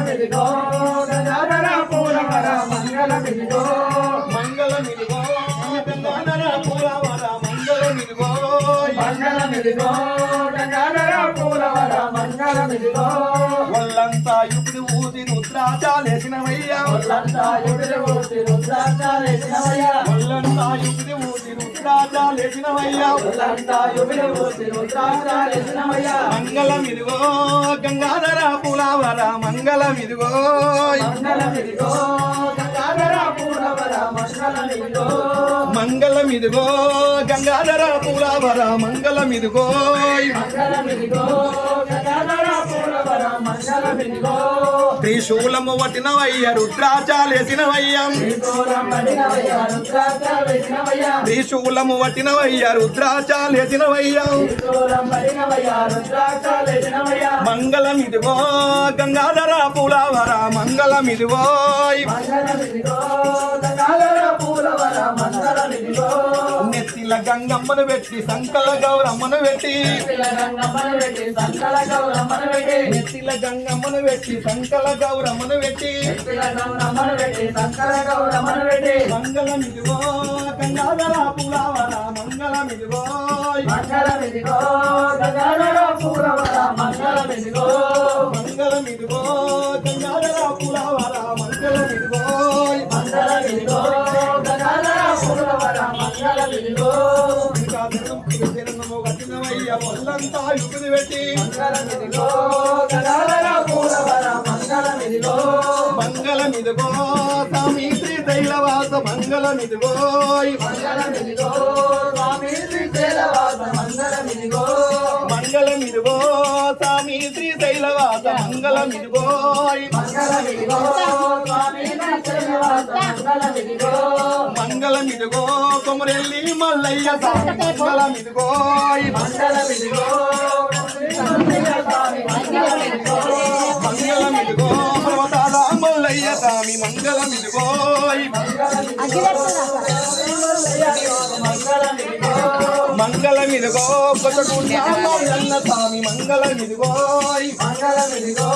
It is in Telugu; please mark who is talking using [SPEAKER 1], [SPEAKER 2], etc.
[SPEAKER 1] మంగళమిదిగో గంగాధర పూలవర మంగళమిదిగో
[SPEAKER 2] మంగళమిదిగో గంగాధర పూలవర మంగళమిదిగో
[SPEAKER 1] మంగళమిదిగో గంగాధర పూలవర మంగళమిదిగో
[SPEAKER 2] ఒళ్ళంతా ఇప్పుడు ఊది రుద్రాచాలేసినవయ్యా
[SPEAKER 1] ఒళ్ళంతా ఇప్పుడు ఊది రుద్రాచాలేసినవయ్యా
[SPEAKER 2] ఒళ్ళంతా ఇప్పుడు ఊది రుద్రాచాలేసినవయ్యా
[SPEAKER 1] ఒళ్ళంతా ఇప్పుడు ఊది రుద్రాచాలేసినవయ్యా
[SPEAKER 2] మంగళమిదిగో గంగాధర పూలవర మంగళమిదిగో
[SPEAKER 1] మంగళమిదిగో గంగాధర పూలవర మంగళమిదిగో
[SPEAKER 2] మంగళమిదిగో గంగాధర పూలవర మంగళమిదిగో
[SPEAKER 1] మంగళమిదిగో గంగాధర పూలవర మంగళమిదిగో
[SPEAKER 2] త్రిశూలము వటినవయ్య రుద్రాచాలేసినవయ్యా త్రిశూలము వటినవయ్య రుద్రాచాలేసినవయ్యా మంగళమిదిగో గంగాధర పూలవర మంగళమిదిగో నెత్తిల గంగమ్మను పెట్టి సంకల గౌరమ్మను పెట్టి నెత్తిల గంగమ్మను పెట్టి సంకల గౌరమ్మను పెట్టి మంగళమిదిగో గంగాధర పూలవర మంగళమిదిగో
[SPEAKER 1] మంగళమిదిగో గంగాధర పూలవర మంగళమిదిగో
[SPEAKER 2] మంగళమిదిగో గంగాధర పూలవర మంగళమిదిగో
[SPEAKER 1] మంగళమిదిగో గంగాధర పూలవర మంగళమిదిగో
[SPEAKER 2] వటినవయ్య ఒళ్ళంతా యుగుది పెట్టి
[SPEAKER 1] మంగళమిదిగో గంగాధర పూలవర మంగళమిదిగో
[SPEAKER 2] మంగళమిదిగో స్వామి శ్రీ శైలవాస మంగళమిదిగో
[SPEAKER 1] మంగళమిదిగో స్వామి శ్రీ శైలవాస మంగళమిదిగో
[SPEAKER 2] మంగళమిదిగో స్వామి శ్రీ శైలవాస మంగళమిదిగో
[SPEAKER 1] మంగళమిదిగో స్వామి శ్రీ శైలవాస మంగళమిదిగో
[SPEAKER 2] మంగళమిదిగో కొమరెల్లి మల్లయ్య స్వామి మంగళమిదిగో
[SPEAKER 1] మంగళమిదిగో
[SPEAKER 2] మంగళమిదిగో పర్వతాల మల్లయ్య స్వామి మంగళమిదిగో
[SPEAKER 1] మంగళమిదిగో
[SPEAKER 2] కొత్తగూడ మల్లన్న స్వామి మంగళమిదిగో
[SPEAKER 1] మంగళమిదిగో